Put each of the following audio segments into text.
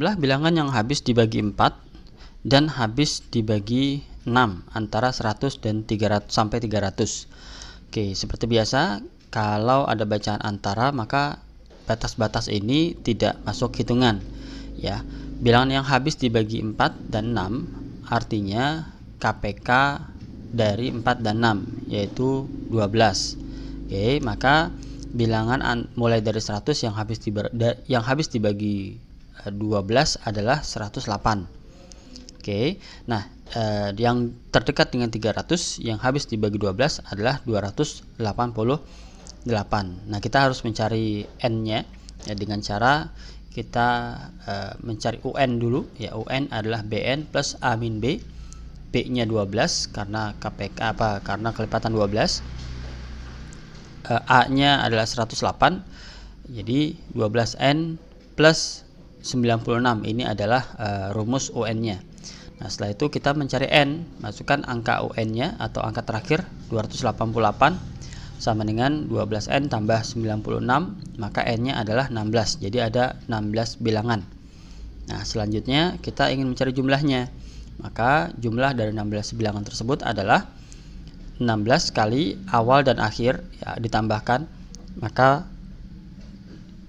jumlah bilangan yang habis dibagi 4 dan habis dibagi 6 antara 100 dan 300 sampai 300. Oke, seperti biasa kalau ada bacaan antara maka batas-batas ini tidak masuk hitungan ya. Bilangan yang habis dibagi 4 dan 6 artinya KPK dari 4 dan 6 yaitu 12. Oke, maka bilangan mulai dari 100 yang habis dibagi 12 adalah 108. Oke, nah yang terdekat dengan 300 yang habis dibagi 12 adalah 288. Nah, kita harus mencari n-nya ya, dengan cara kita mencari UN dulu ya. UN adalah BN plus A min B. B-nya 12 karena KPK karena kelipatan 12. A-nya adalah 108. Jadi 12N plus 96 ini adalah rumus UN-nya. Nah, setelah itu kita mencari N, masukkan angka UN-nya atau angka terakhir 288 sama dengan 12N tambah 96, maka N-nya adalah 16. Jadi ada 16 bilangan. Nah, selanjutnya kita ingin mencari jumlahnya. Maka jumlah dari 16 bilangan tersebut adalah 16 kali awal dan akhir ya, ditambahkan, maka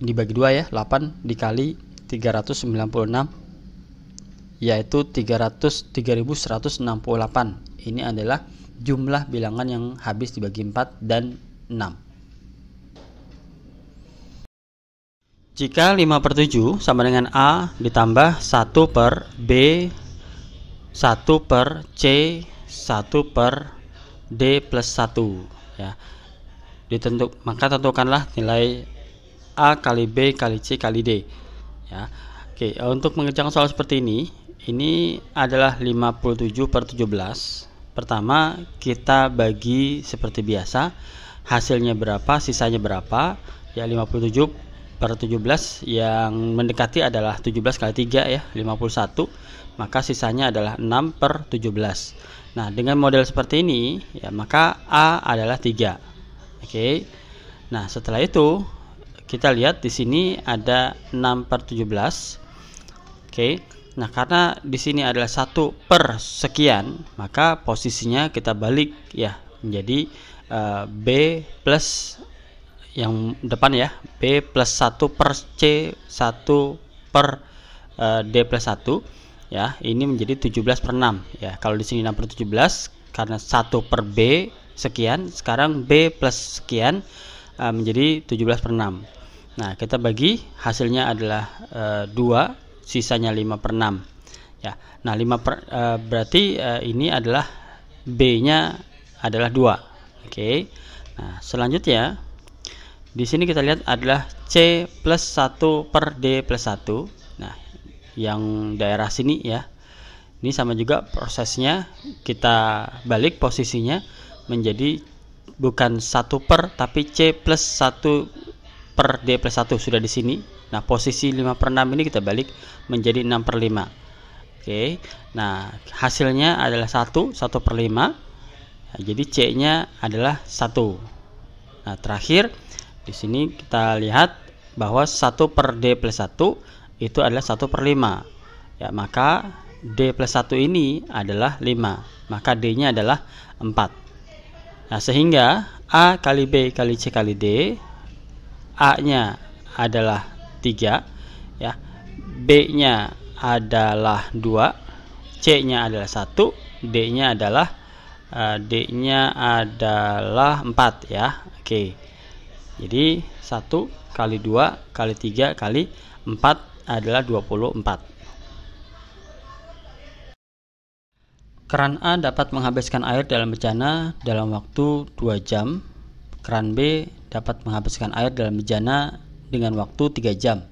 dibagi 2 ya, 8 dikali 396 yaitu 303.168. Ini adalah jumlah bilangan yang habis dibagi 4 dan 6. Jika 5/7 sama dengan A ditambah 1 per B 1 per C 1 per D plus 1 ya, maka tentukanlah nilai A kali B kali C kali D ya. Oke, untuk mengerjakan soal seperti ini adalah 57/17. Pertama kita bagi seperti biasa, hasilnya berapa, sisanya berapa ya. 57/17 yang mendekati adalah 17 kali 3 ya, 51, maka sisanya adalah 6/17. Nah, dengan model seperti ini ya, maka A adalah 3. Oke. Nah, setelah itu kita lihat di sini ada 6/17. Oke. Nah, karena di sini adalah 1 per sekian, maka posisinya kita balik ya menjadi B plus yang depan ya, B plus 1 per C 1 per D plus 1 ya, ini menjadi 17/6 ya. Kalau di sini 6/17 karena 1 per B sekian, sekarang B plus sekian menjadi 17/6. Nah, kita bagi, hasilnya adalah 2, sisanya 5/6 ya. Nah, berarti ini adalah B-nya adalah 2. Oke. Nah, selanjutnya di sini kita lihat adalah C plus 1 per D plus 1. Nah, yang daerah sini ya, ini sama juga prosesnya, kita balik posisinya menjadi bukan 1 per tapi C plus 1 per D plus 1 sudah di sini. Nah, posisi 5/6 ini kita balik menjadi 6/5. Oke. Nah, hasilnya adalah 1/5. Nah, jadi C-nya adalah 1. Nah, terakhir di sini kita lihat bahwa 1 per D plus 1 itu adalah 1/5 ya, maka D plus 1 ini adalah 5, maka D-nya adalah 4. Nah, sehingga A kali B kali C kali D, A-nya adalah 3 ya, B-nya adalah 2, C-nya adalah 1, D-nya adalah 4 ya. Oke. Jadi 1 kali 2 kali 3 kali 4 adalah 24. Keran A dapat menghabiskan air dalam bejana dalam waktu 2 jam. Keran B dapat menghabiskan air dalam bejana dengan waktu 3 jam.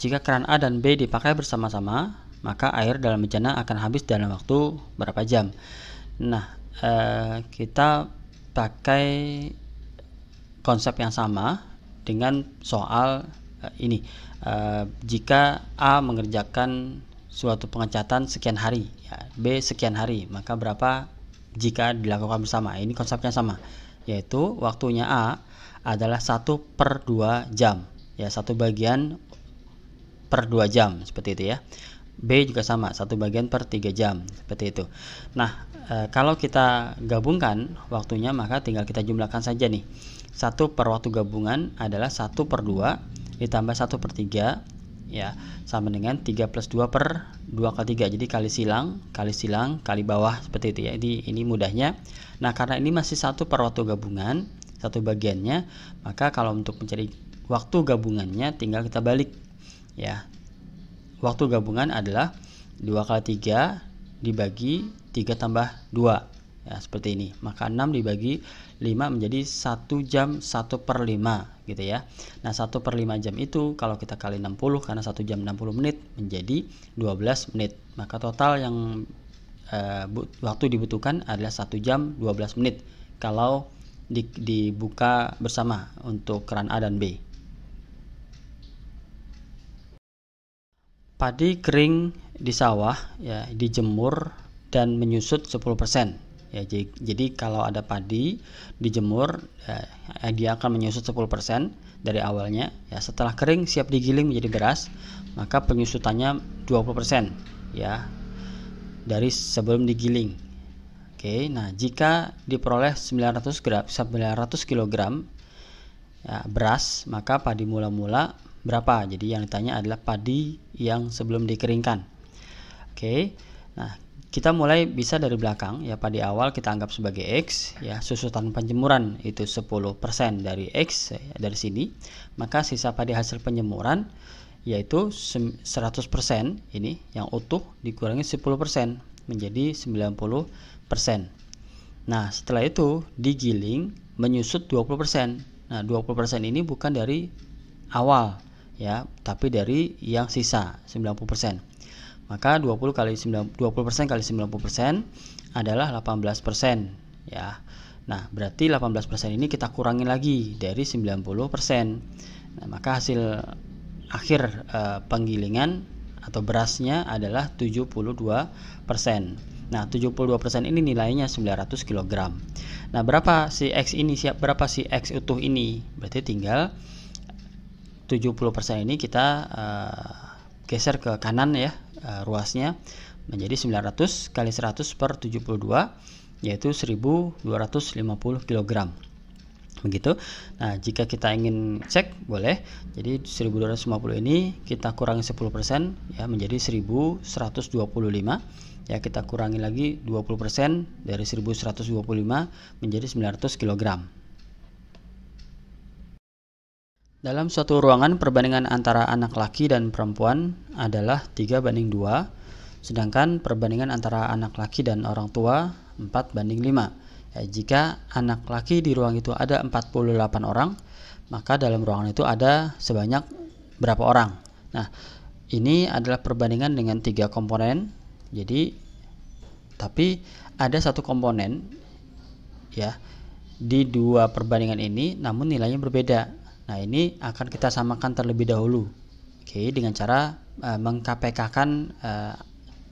Jika keran A dan B dipakai bersama-sama, maka air dalam bejana akan habis dalam waktu berapa jam. Nah, kita pakai konsep yang sama dengan soal ini. Jika A mengerjakan suatu pengecatan sekian hari ya, B sekian hari, maka berapa jika dilakukan bersama. Ini konsepnya sama, yaitu waktunya A adalah 1/2 jam ya, 1 bagian per 2 jam, seperti itu ya. B juga sama, 1 bagian per 3 jam, seperti itu. Nah, kalau kita gabungkan waktunya, maka tinggal kita jumlahkan saja nih. 1 per waktu gabungan adalah 1 per 2 ditambah 1 per 3 ya, sama dengan 3 plus 2 per 2 kali 3. Jadi kali silang, kali bawah, seperti itu ya. Jadi ini mudahnya. Nah, karena ini masih 1 per waktu gabungan, 1 bagiannya, maka kalau untuk mencari waktu gabungannya tinggal kita balik ya. Waktu gabungan adalah 2 kali 3 dibagi 3 tambah 2 ya, seperti ini. Maka 6 dibagi 5 menjadi 1 jam 1 per 5 gitu ya. Nah, 1 per 5 jam itu kalau kita kali 60, karena 1 jam 60 menit, menjadi 12 menit. Maka total yang waktu dibutuhkan adalah 1 jam 12 menit kalau dibuka bersama untuk keran A dan B. Padi kering di sawah ya, dijemur dan menyusut 10% ya. Jadi kalau ada padi dijemur ya, dia akan menyusut 10% dari awalnya ya. Setelah kering siap digiling menjadi beras, maka penyusutannya 20% ya dari sebelum digiling. Oke, nah jika diperoleh 900 kg ya, beras, maka padi mula-mula berapa? Jadi yang ditanya adalah padi yang sebelum dikeringkan. Oke, nah kita mulai bisa dari belakang ya. Padi awal kita anggap sebagai X ya, susutan penjemuran itu 10% dari X ya, dari sini. Maka sisa padi hasil penjemuran yaitu 100% ini yang utuh dikurangi 10% menjadi 90%. Nah, setelah itu digiling menyusut 20%. Nah, 20% ini bukan dari awal ya, tapi dari yang sisa 90%. Maka 20% kali 90% adalah 18% ya. Nah, berarti 18% ini kita kurangi lagi dari 90%. Nah, maka hasil akhir penggilingan atau berasnya adalah 72%. Nah, 72% ini nilainya 900 kg. Nah, berapa si X ini? Berapa si X utuh ini? Berarti tinggal 70% ini kita geser ke kanan ya, ruasnya menjadi 900 kali 100 per 72, yaitu 1250 kg. Begitu. Nah, jika kita ingin cek boleh. Jadi 1250 ini kita kurangi 10% ya, menjadi 1125 ya. Kita kurangi lagi 20% dari 1125 menjadi 900 kg. Dalam suatu ruangan, perbandingan antara anak laki dan perempuan adalah 3:2, sedangkan perbandingan antara anak laki dan orang tua 4:5. Ya, jika anak laki di ruang itu ada 48 orang, maka dalam ruangan itu ada sebanyak berapa orang? Nah, ini adalah perbandingan dengan 3 komponen. Jadi, tapi ada satu komponen ya di 2 perbandingan ini, namun nilainya berbeda. Nah, ini akan kita samakan terlebih dahulu. Oke, dengan cara meng-KPK-kan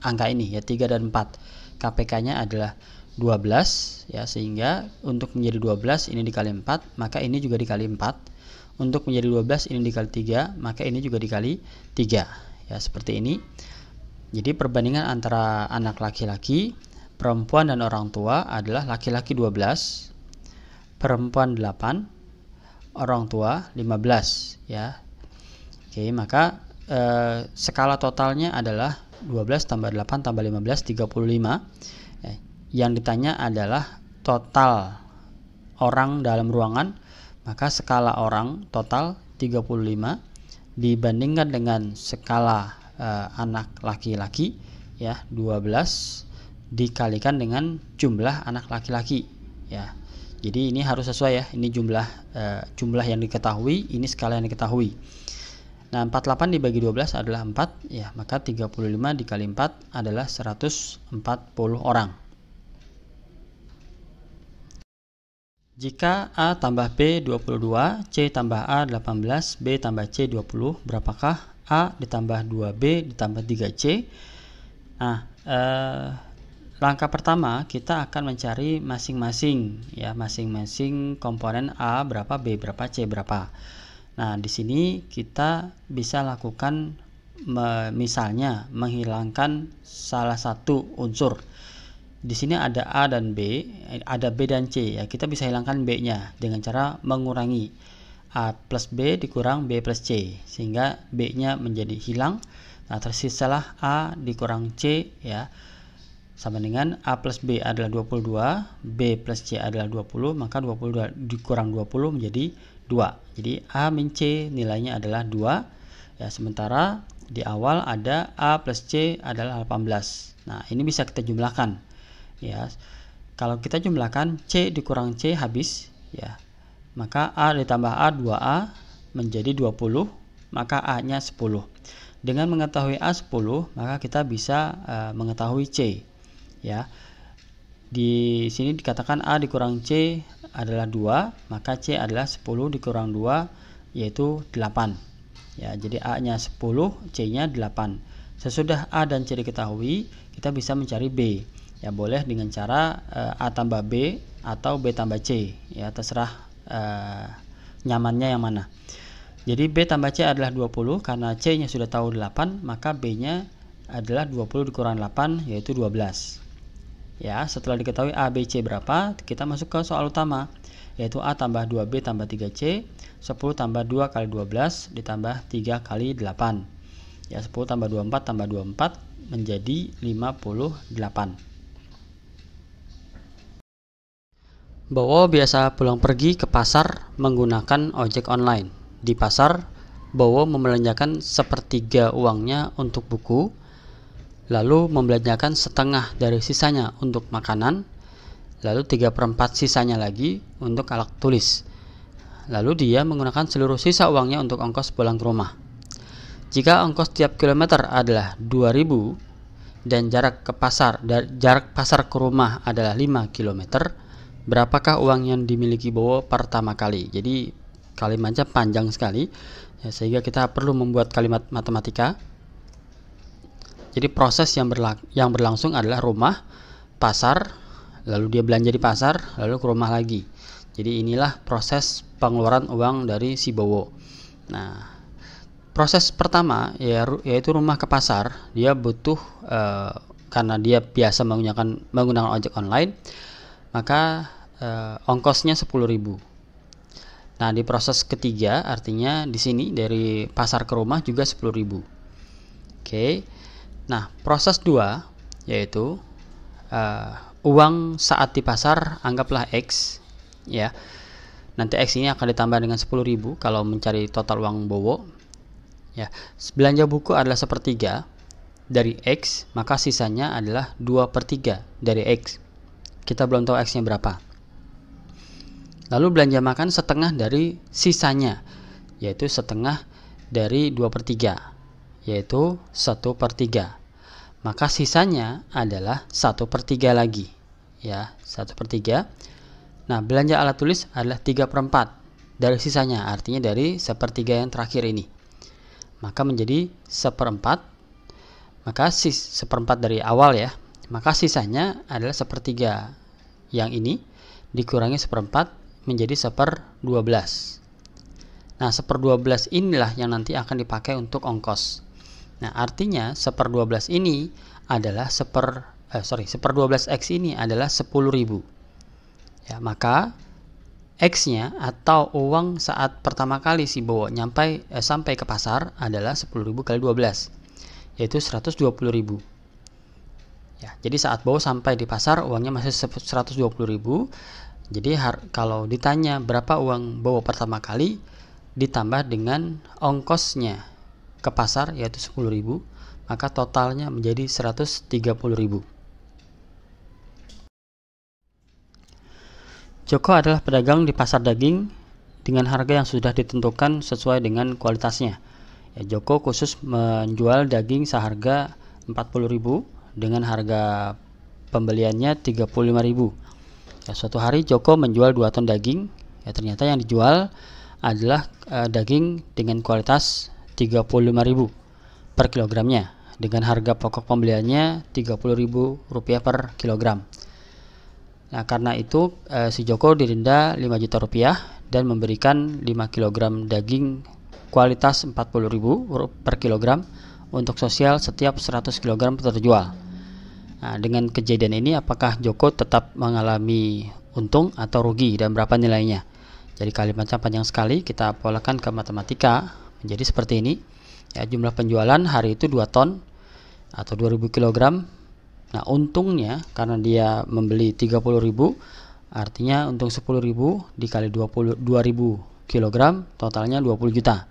angka ini ya, 3 dan 4. KPK-nya adalah 12 ya, sehingga untuk menjadi 12 ini dikali 4, maka ini juga dikali 4. Untuk menjadi 12 ini dikali 3, maka ini juga dikali 3. Ya, seperti ini. Jadi perbandingan antara anak laki-laki, perempuan dan orang tua adalah laki-laki 12, perempuan 8, orang tua 15 ya. Oke, maka skala totalnya adalah 12 tambah 8 tambah 15 35. Yang ditanya adalah total orang dalam ruangan, maka skala orang total 35 dibandingkan dengan skala anak laki-laki ya, 12 dikalikan dengan jumlah anak laki-laki ya. Jadi ini harus sesuai ya. Ini jumlah yang diketahui, ini skala yang diketahui. Nah, 48 dibagi 12 adalah 4 ya, maka 35 dikali 4 adalah 140 orang. Jika A tambah B 22, C tambah A 18, B tambah C 20, berapakah A ditambah 2B ditambah 3C? Nah, langkah pertama kita akan mencari masing-masing ya, masing-masing komponen A berapa, B berapa, C berapa. Nah, di sini kita bisa lakukan misalnya menghilangkan salah satu unsur. Di sini ada A dan B, ada B dan C. Ya, kita bisa hilangkan B-nya dengan cara mengurangi A plus B dikurang B plus C, sehingga B-nya menjadi hilang. Nah, tersisalah A dikurang C, ya, sama dengan A plus B adalah 22, B plus C adalah 20, maka 22 dikurang 20 menjadi 2. Jadi A min C nilainya adalah 2. Ya, sementara di awal ada A plus C adalah 18. Nah, ini bisa kita jumlahkan. Ya, kalau kita jumlahkan C dikurang C habis, ya, maka A ditambah A 2A menjadi 20, maka A nya 10. Dengan mengetahui A 10, maka kita bisa mengetahui C. Ya, di sini dikatakan A dikurang C adalah 2, maka C adalah 10 dikurang 2 yaitu 8. Ya, jadi A nya 10, C nya 8. Sesudah A dan C diketahui, kita bisa mencari B. Ya, boleh dengan cara A tambah B atau B tambah C, ya, terserah nyamannya yang mana. Jadi B tambah C adalah 20, karena C nya sudah tahu 8, maka B nya adalah 20 dikurang 8 yaitu 12. Ya, setelah diketahui A, B, C berapa, kita masuk ke soal utama, yaitu A tambah 2B tambah 3C, 10 tambah 2 kali 12 ditambah 3 kali 8. Ya, 10 tambah 24 tambah 24 menjadi 58. Bowo biasa pulang pergi ke pasar menggunakan ojek online. Di pasar, Bowo membelanjakan sepertiga uangnya untuk buku, lalu membelanjakan setengah dari sisanya untuk makanan, lalu 3/4 sisanya lagi untuk alat tulis. Lalu dia menggunakan seluruh sisa uangnya untuk ongkos pulang ke rumah. Jika ongkos tiap kilometer adalah 2.000 dan jarak pasar ke rumah adalah 5 km, berapakah uang yang dimiliki Bowo pertama kali? Jadi kalimatnya panjang sekali, ya, sehingga kita perlu membuat kalimat matematika. Jadi proses yang berlangsung adalah rumah, pasar, lalu dia belanja di pasar, lalu ke rumah lagi. Jadi inilah proses pengeluaran uang dari si Bowo. Nah, proses pertama yaitu rumah ke pasar, dia butuh karena dia biasa menggunakan ojek online, maka ongkosnya 10.000. Nah, di proses ketiga, artinya di sini dari pasar ke rumah juga 10.000. Oke. Nah, proses 2 yaitu uang saat di pasar anggaplah X, ya. Nanti X ini akan ditambah dengan 10.000 kalau mencari total uang Bowo. Ya, belanja buku adalah 1/3 dari X, maka sisanya adalah 2/3 dari X. Kita belum tahu X nya berapa. Lalu belanja makan setengah dari sisanya, yaitu setengah dari 2/3, yaitu 1/3. Maka sisanya adalah 1/3 lagi, ya, 1/3. Nah, belanja alat tulis adalah 3/4 dari sisanya, artinya dari 1/3 yang terakhir ini. Maka menjadi 1/4, maka 1/4 dari awal, ya, maka sisanya adalah 1/3 yang ini dikurangi 1/4 menjadi 1/12. Nah, 1/12 inilah yang nanti akan dipakai untuk ongkos. Nah, artinya 1/12 ini adalah 1/12 X ini adalah 10.000. Ya, maka X-nya atau uang saat pertama kali si Bowo sampai ke pasar adalah 10.000 kali 12, yaitu 120.000. Ya, jadi saat Bowo sampai di pasar uangnya masih 120.000. Jadi kalau ditanya berapa uang Bowo pertama kali ditambah dengan ongkosnya ke pasar yaitu 10.000, maka totalnya menjadi 130.000. Joko adalah pedagang di pasar daging dengan harga yang sudah ditentukan sesuai dengan kualitasnya. Ya, Joko khusus menjual daging seharga 40.000 dengan harga pembeliannya 35.000. Ya, suatu hari Joko menjual 2 ton daging. Ya, ternyata yang dijual adalah daging dengan kualitas 35.000 per kilogramnya dengan harga pokok pembeliannya Rp30.000 per kilogram. Nah, karena itu si Joko didenda Rp5 juta dan memberikan 5 kg daging kualitas Rp40.000 per kilogram untuk sosial setiap 100 kg terjual. Nah, dengan kejadian ini apakah Joko tetap mengalami untung atau rugi dan berapa nilainya? Jadi kalimatnya panjang sekali, kita polakan ke matematika menjadi seperti ini. Ya, jumlah penjualan hari itu 2 ton atau 2000 kg. Nah, untungnya karena dia membeli 30.000, artinya untung 10.000 dikali 20.000 kg, totalnya 20 juta.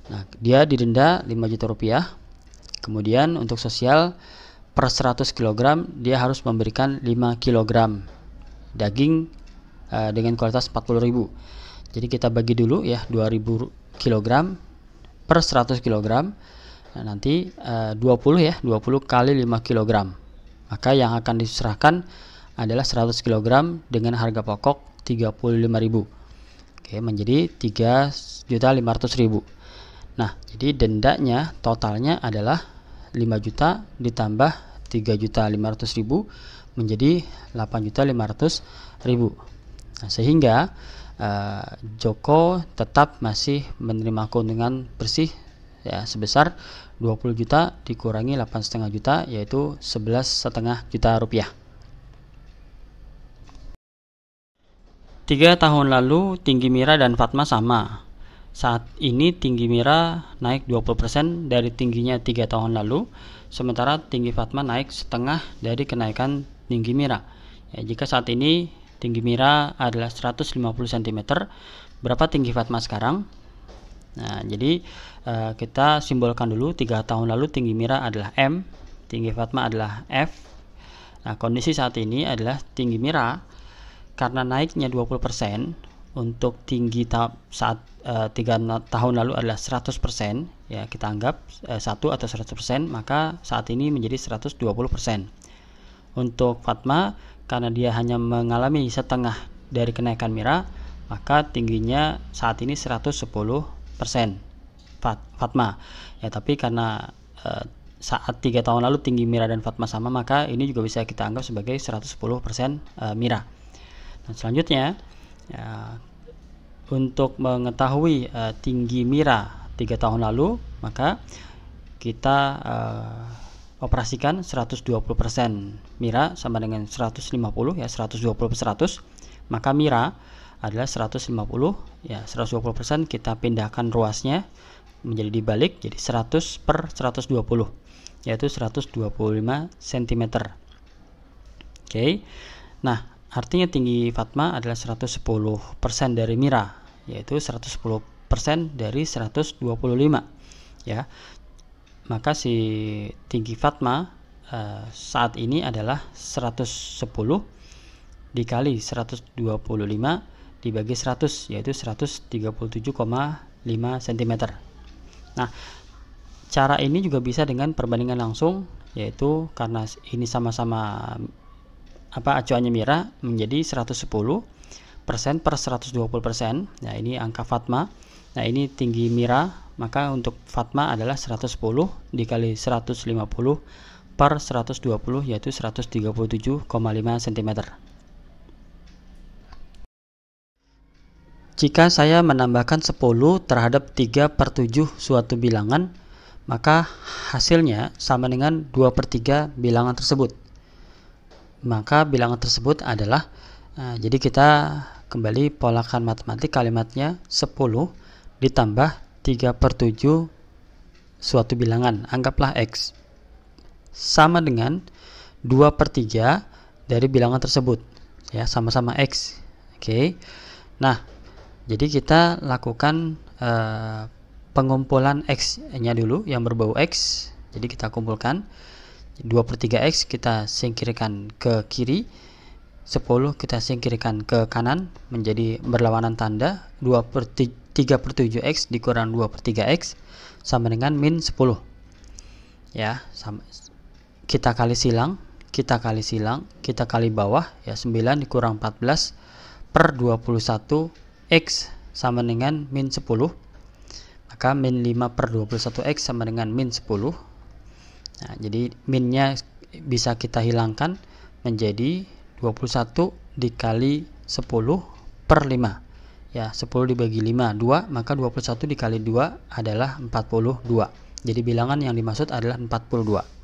Nah, dia didenda 5 juta rupiah. Kemudian untuk sosial per 100 kg dia harus memberikan 5 kg daging dengan kualitas 40.000. Jadi kita bagi dulu ya, 2000 kg per 100 kg. Nah, nanti 20 ya, 20 kali 5 kg. Maka yang akan diserahkan adalah 100 kg dengan harga pokok 35.000. Oke, menjadi 3.500.000. Nah, jadi dendanya totalnya adalah 5 juta ditambah 3.500.000 menjadi 8.500.000. Nah, sehingga Joko tetap masih menerima keuntungan bersih ya sebesar 20 juta dikurangi 8,5 juta, yaitu 11,5 juta rupiah. 3 tahun lalu tinggi Mira dan Fatma sama. Saat ini tinggi Mira naik 20% dari tingginya 3 tahun lalu, sementara tinggi Fatma naik setengah dari kenaikan tinggi Mira. Ya, jika saat ini tinggi Mira adalah 150 cm, berapa tinggi Fatma sekarang? Nah, jadi kita simbolkan dulu. 3 tahun lalu tinggi Mira adalah M, tinggi Fatma adalah F. Nah, kondisi saat ini adalah tinggi Mira karena naiknya 20%, untuk tinggi saat 3 tahun lalu adalah 100%, ya kita anggap 1 atau 100%, maka saat ini menjadi 120%. Untuk Fatma, karena dia hanya mengalami setengah dari kenaikan Mira, maka tingginya saat ini 110% Fatma. Ya, tapi karena saat 3 tahun lalu tinggi Mira dan Fatma sama, maka ini juga bisa kita anggap sebagai 110% Mira. Nah, selanjutnya ya, untuk mengetahui tinggi Mira 3 tahun lalu, maka kita operasikan 120% Mira sama dengan 150 ya, 120/100, maka Mira adalah 150 ya, 120% kita pindahkan ruasnya menjadi dibalik, jadi 100/120, yaitu 125 cm. Oke. Nah, artinya tinggi Fatma adalah 110% dari Mira, yaitu 110% dari 125 ya. Maka si tinggi Fatma saat ini adalah 110 dikali 125 dibagi 100, yaitu 137,5 cm. Nah, cara ini juga bisa dengan perbandingan langsung, yaitu karena ini sama-sama acuannya Mira menjadi 110% per 120%. Nah, ini angka Fatma. Nah, ini tinggi Mira, maka untuk Fatma adalah 110 dikali 150 per 120, yaitu 137,5 cm. Jika saya menambahkan 10 terhadap 3/7 suatu bilangan, maka hasilnya sama dengan 2/3 bilangan tersebut. Maka bilangan tersebut adalah jadi kita kembali polakan matematik, kalimatnya 10 ditambah 3/7 suatu bilangan, anggaplah X, sama dengan 2/3 dari bilangan tersebut ya, sama-sama X. Oke. Nah, jadi kita lakukan pengumpulan X nya dulu yang berbau X. Jadi kita kumpulkan 2/3X kita singkirkan ke kiri, 10 kita singkirkan ke kanan menjadi berlawanan tanda. 3/7X dikurang 2/3X sama dengan min 10 ya. Kita kali silang, kita kali bawah ya, 9 dikurang 14 per 21X sama dengan min 10, maka min 5/21X sama dengan min 10. Nah, jadi minnya bisa kita hilangkan menjadi 21 dikali 10/5 ya, 10 dibagi 5 2, maka 21 dikali 2 adalah 42 Jadi bilangan yang dimaksud adalah 42.